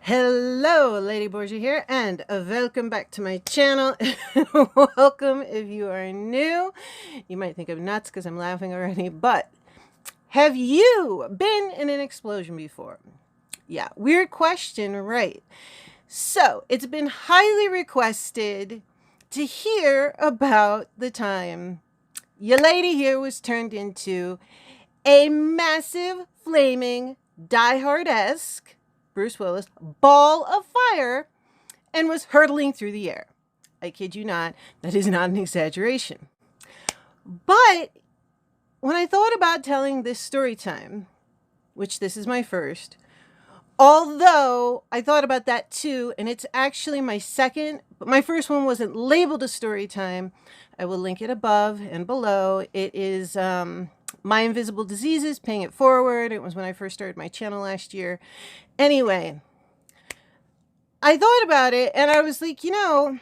Hello, Lady Borgia here, and welcome back to my channel. Welcome if you are new. You might think I'm nuts because I'm laughing already, but have you been in an explosion before? Yeah, weird question, right? So, it's been highly requested to hear about the time your lady here was turned into a massive, flaming, Die Hard-esque Bruce Willis ball of fire and was hurtling through the air. I kid you not, that is not an exaggeration. But when I thought about telling this story time, which this is my first, although I thought about that too, and it's actually my second, but my first one wasn't labeled a story time. I will link it above and below. It is My Invisible Diseases, Paying It Forward. It was when I first started my channel last year. Anyway, I thought about it and I was like, that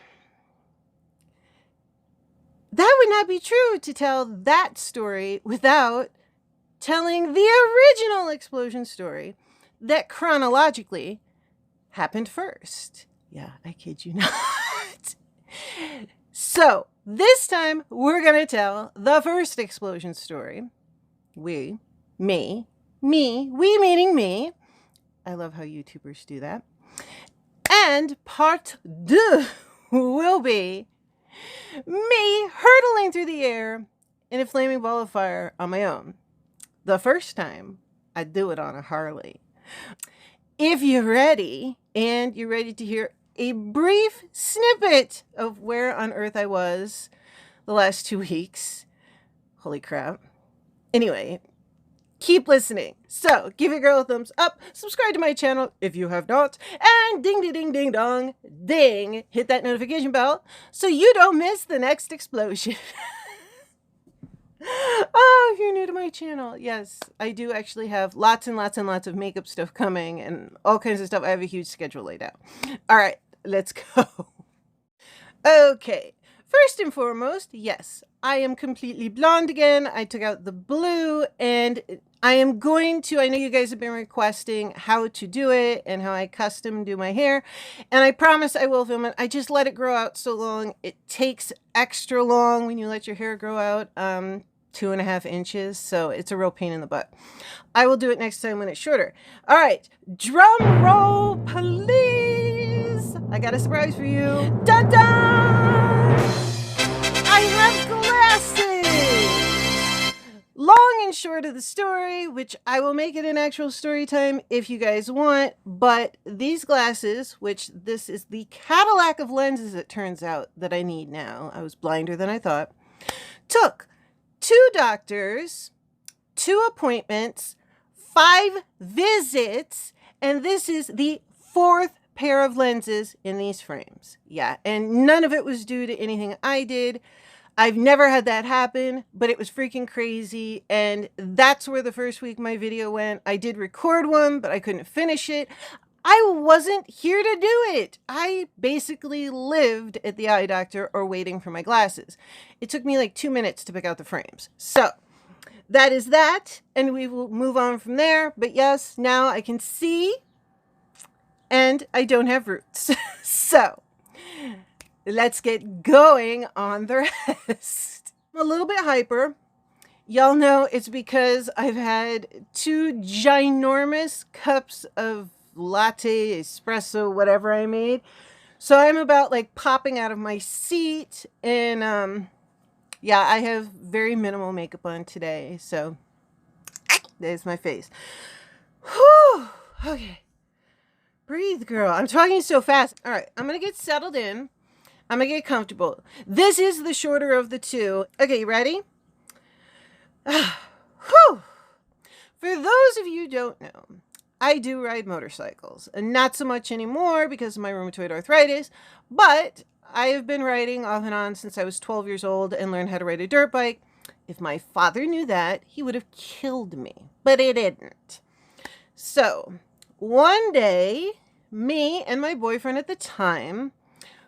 would not be true to tell that story without telling the original explosion story that chronologically happened first. Yeah, I kid you not. So this time we're going to tell the first explosion story. We meaning me. I love how YouTubers do that. And part 2 will be me hurtling through the air in a flaming ball of fire on my own. The first time I do it on a Harley. If you're ready, and you're ready to hear a brief snippet of where on earth I was the last 2 weeks. Holy crap. Anyway, keep listening. So give your girl a thumbs up, subscribe to my channel if you have not, and ding ding ding ding dong ding, hit that notification bell so you don't miss the next explosion. Oh, if you're new to my channel, yes, I do actually have lots and lots and lots of makeup stuff coming and all kinds of stuff. I have a huge schedule laid out. All right, let's go. Okay, first and foremost, yes, I am completely blonde again. I took out the blue and I am going to, I know you guys have been requesting how to do it and how I custom do my hair, and I promise I will film it. I just let it grow out so long. It takes extra long when you let your hair grow out, 2.5 inches, so it's a real pain in the butt. I will do it next time when it's shorter. All right, drum roll, please. I got a surprise for you. Dun dun! I have glasses. Long and short of the story, which I will make it an actual story time if you guys want, but these glasses, which this is the Cadillac of lenses, it turns out, that I need now. I was blinder than I thought. Took 2 doctors, 2 appointments, 5 visits, and this is the 4th pair of lenses in these frames. Yeah, and none of it was due to anything I did. I've never had that happen, but it was freaking crazy, and that's where the first week my video went. I did record one, but I couldn't finish it. I wasn't here to do it. I basically lived at the eye doctor or waiting for my glasses. It took me like 2 minutes to pick out the frames. So that is that, and we will move on from there. But yes, now I can see and I don't have roots. So let's get going on the rest. I'm a little bit hyper. Y'all know it's because I've had 2 ginormous cups of latte, espresso, whatever I made. So I'm about like popping out of my seat, and yeah, I have very minimal makeup on today. So there's my face. Whew. Okay. Breathe, girl. I'm talking so fast. All right, I'm going to get settled in. I'm going to get comfortable. This is the shorter of the 2. Okay, you ready? Whew. For those of you who don't know, I do ride motorcycles, and not so much anymore because of my rheumatoid arthritis, but I have been riding off and on since I was 12 years old and learned how to ride a dirt bike. If my father knew that, he would have killed me, but he didn't. So one day, me and my boyfriend at the time,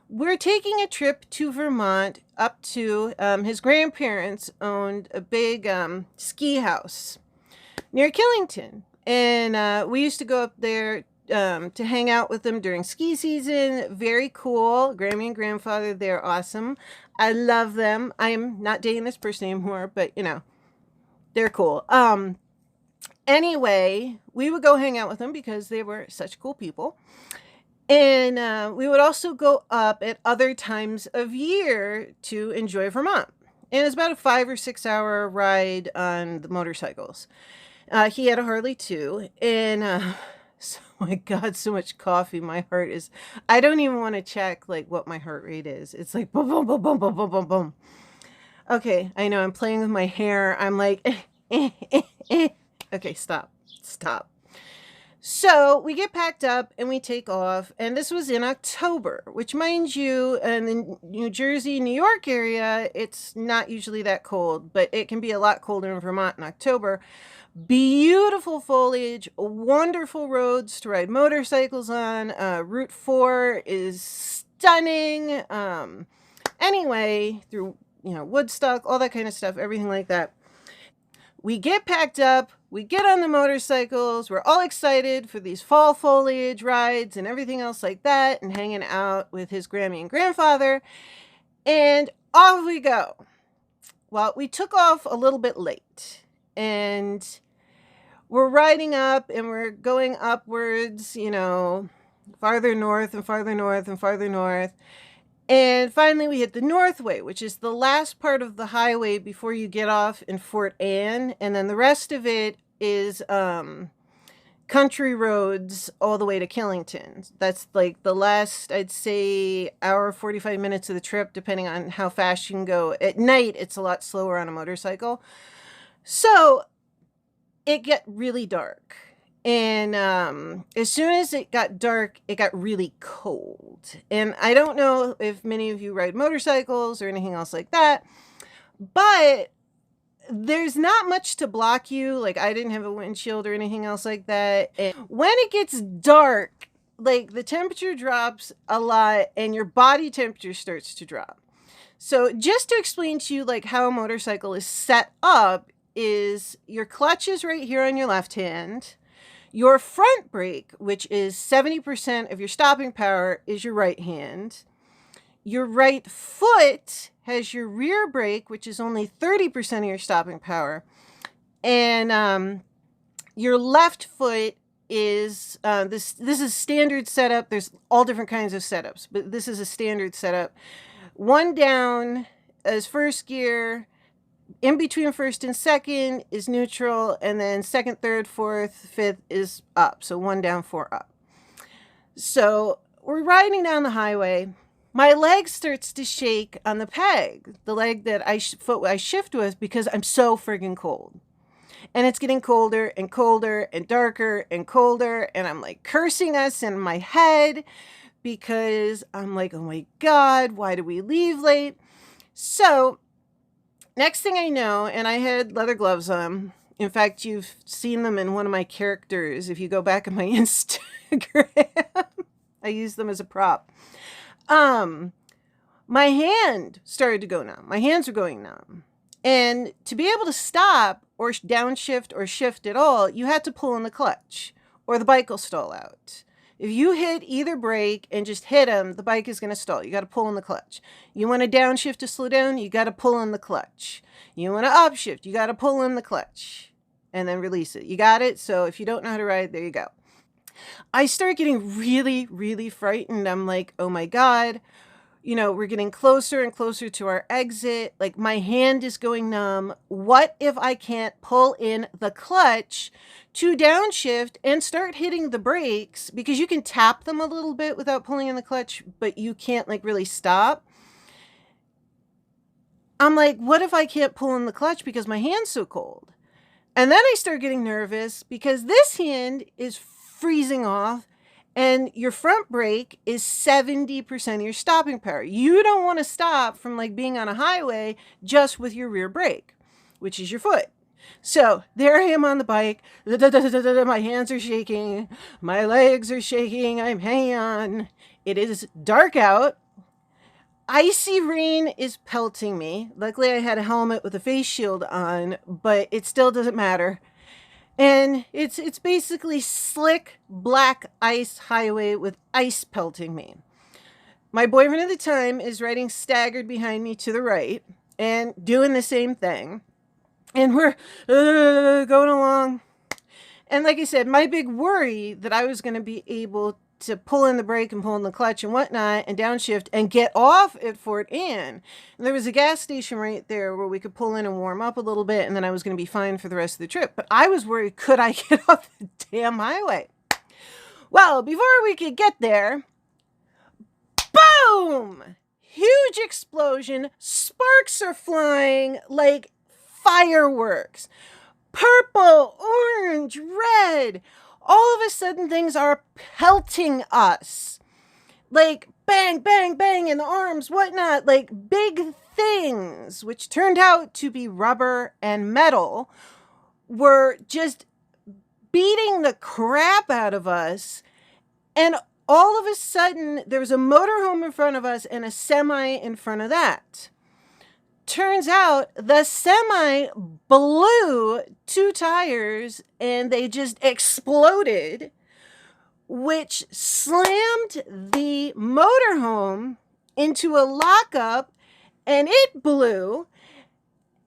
we're taking a trip to Vermont up to his grandparents owned a big ski house near Killington. And we used to go up there to hang out with them during ski season. Very cool. Grammy and grandfather, they're awesome. I love them. I'm not dating this person anymore, but you know, they're cool. Anyway, we would go hang out with them because they were such cool people. And we would also go up at other times of year to enjoy Vermont. And it's about a 5 or 6 hour ride on the motorcycles. He had a Harley too. And oh my God, so much coffee. My heart is, I don't even want to check like what my heart rate is. It's like boom, boom, boom, boom, boom, boom, boom, boom. Okay, I know I'm playing with my hair. I'm like, Okay, stop. So we get packed up and we take off. And this was in October, which, mind you, in the New Jersey, New York area, it's not usually that cold, but it can be a lot colder in Vermont in October. Beautiful foliage, wonderful roads to ride motorcycles on. Route 4 is stunning. Anyway, through, Woodstock, all that kind of stuff, everything like that. We get packed up, we get on the motorcycles, we're all excited for these fall foliage rides and everything else like that, and hanging out with his Grammy and grandfather, and off we go. Well, we took off a little bit late, and we're riding up, and we're going upwards, farther north and farther north and farther north. And finally, we hit the Northway, which is the last part of the highway before you get off in Fort Anne. And then the rest of it is country roads all the way to Killington. That's like the last, I'd say, hour, 45 minutes of the trip, depending on how fast you can go. At night, it's a lot slower on a motorcycle. So it got really dark. And as soon as it got dark, it got really cold. And I don't know if many of you ride motorcycles or anything else like that, but there's not much to block you. Like, I didn't have a windshield or anything else like that. And when it gets dark, like, the temperature drops a lot and your body temperature starts to drop. So just to explain to you, like, how a motorcycle is set up is your clutch is right here on your left hand. Your front brake, which is 70% of your stopping power, is your right hand. Your right foot has your rear brake, which is only 30% of your stopping power. And your left foot is, this is standard setup. There's all different kinds of setups, but this is a standard setup. One down as first gear. In between first and second is neutral, and then second, third, fourth, fifth is up. So 1 down, 4 up. So we're riding down the highway. My leg starts to shake on the peg, the leg that I shift with, because I'm so friggin' cold. And it's getting colder and colder and darker and colder. And I'm like cursing us in my head because I'm like, oh my God, why did we leave late? So next thing I know, and I had leather gloves on. In fact, you've seen them in one of my characters. If you go back on my Instagram, I use them as a prop. My hand started to go numb. My hands were going numb. And to be able to stop or downshift or shift at all, you had to pull in the clutch or the bike will stall out. If you hit either brake and just hit them, the bike is going to stall. You got to pull in the clutch. You want to downshift to slow down, you got to pull in the clutch. You want to upshift, you got to pull in the clutch and then release it. You got it? So if you don't know how to ride, there you go. I start getting really, really frightened. I'm like, oh my God, we're getting closer and closer to our exit. Like, my hand is going numb. What if I can't pull in the clutch to downshift and start hitting the brakes? Because you can tap them a little bit without pulling in the clutch, but you can't like really stop. I'm like, what if I can't pull in the clutch because my hand's so cold? And then I start getting nervous because this hand is freezing off. And your front brake is 70% of your stopping power. You don't want to stop from like being on a highway just with your rear brake, which is your foot. So there I am on the bike. My hands are shaking. My legs are shaking. I'm hanging on. It is dark out. Icy rain is pelting me. Luckily, I had a helmet with a face shield on, but it still doesn't matter. And it's basically slick black ice highway with ice pelting me. My boyfriend at the time is riding staggered behind me to the right and doing the same thing. And we're going along. And like I said, my big worry that I was going to be able to pull in the brake and pull in the clutch and whatnot and downshift and get off at Fort Anne. And there was a gas station right there where we could pull in and warm up a little bit, and then I was going to be fine for the rest of the trip. But I was worried, could I get off the damn highway? Well, before we could get there, boom! Huge explosion. Sparks are flying like fireworks. Purple, orange, red. All of a sudden, things are pelting us. Like bang, bang, bang in the arms, whatnot. Like big things, which turned out to be rubber and metal, were just beating the crap out of us. And all of a sudden, there was a motorhome in front of us and a semi in front of that. Turns out the semi blew 2 tires and they just exploded, which slammed the motorhome into a lockup, and it blew,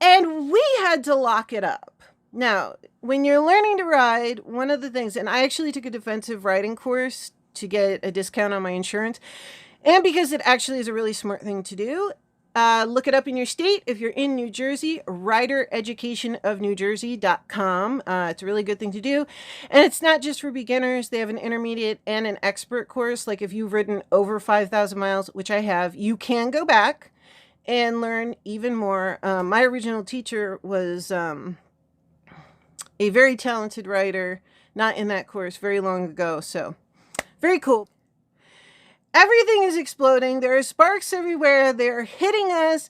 and we had to lock it up. Now, when you're learning to ride, one of the things, and I actually took a defensive riding course to get a discount on my insurance, and because it actually is a really smart thing to do. Look it up in your state. If you're in New Jersey, ridereducationofnewjersey.com. It's a really good thing to do. And it's not just for beginners. They have an intermediate and an expert course. Like if you've ridden over 5,000 miles, which I have, you can go back and learn even more. My original teacher was a very talented rider, not in that course, very long ago. So very cool. Everything is exploding. There are sparks everywhere. They're hitting us.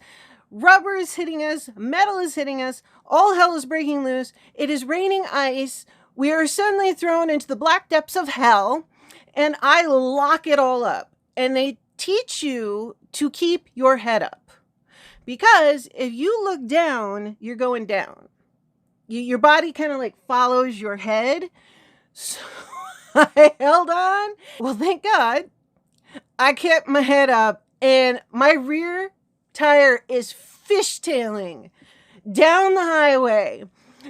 Rubber is hitting us. Metal is hitting us. All hell is breaking loose. It is raining ice. We are suddenly thrown into the black depths of hell. And I lock it all up. And they teach you to keep your head up. Because if you look down, you're going down. Your body kind of like follows your head. So I held on. Well, thank God. I kept my head up, and my rear tire is fishtailing down the highway,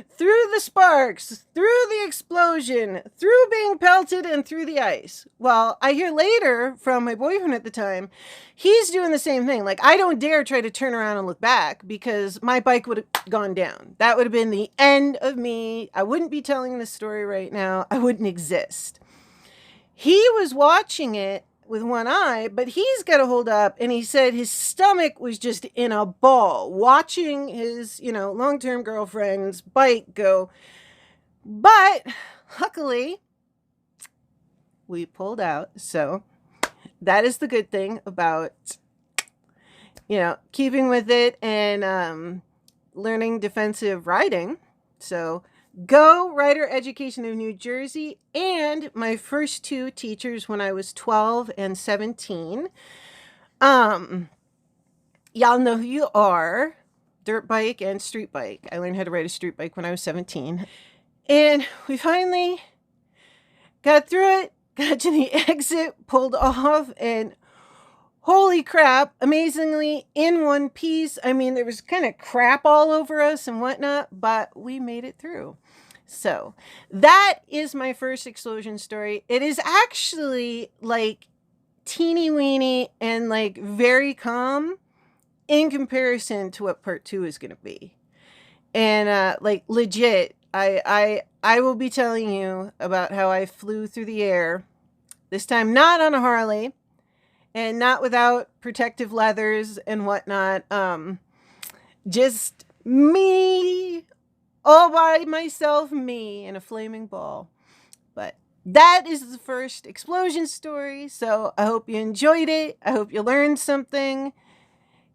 through the sparks, through the explosion, through being pelted, and through the ice. Well, I hear later from my boyfriend at the time, he's doing the same thing. Like, I don't dare try to turn around and look back because my bike would have gone down. That would have been the end of me. I wouldn't be telling this story right now. I wouldn't exist. He was watching it with one eye, but he's got to hold up, and he said his stomach was just in a ball watching his, long-term girlfriend's bike go. But luckily, we pulled out. So that is the good thing about, keeping with it and learning defensive riding. So go Rider Education of New Jersey, and my first 2 teachers when I was 12 and 17. Y'all know who you are. Dirt bike and street bike. I learned how to ride a street bike when I was 17. And we finally got through it, got to the exit, pulled off, and holy crap, amazingly, in one piece. I mean, there was kind of crap all over us and whatnot, but we made it through. So that is my first explosion story. It is actually like teeny weeny and like very calm in comparison to what part 2 is going to be. And like legit, I will be telling you about how I flew through the air, this time not on a Harley and not without protective leathers and whatnot. Just me all by myself, me in a flaming ball. But that is the first explosion story. So I hope you enjoyed it. I hope you learned something.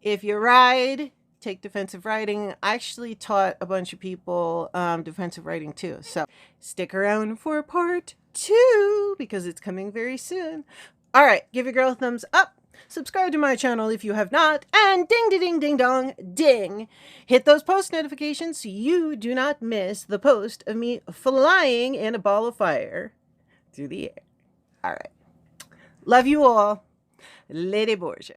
If you ride, take defensive riding. I actually taught a bunch of people defensive riding too. So stick around for part 2 because it's coming very soon. All right, give your girl a thumbs up. Subscribe to my channel if you have not, and ding ding ding ding dong ding. Hit those post notifications so you do not miss the post of me flying in a ball of fire through the air. All right. Love you all. Lady Borgia.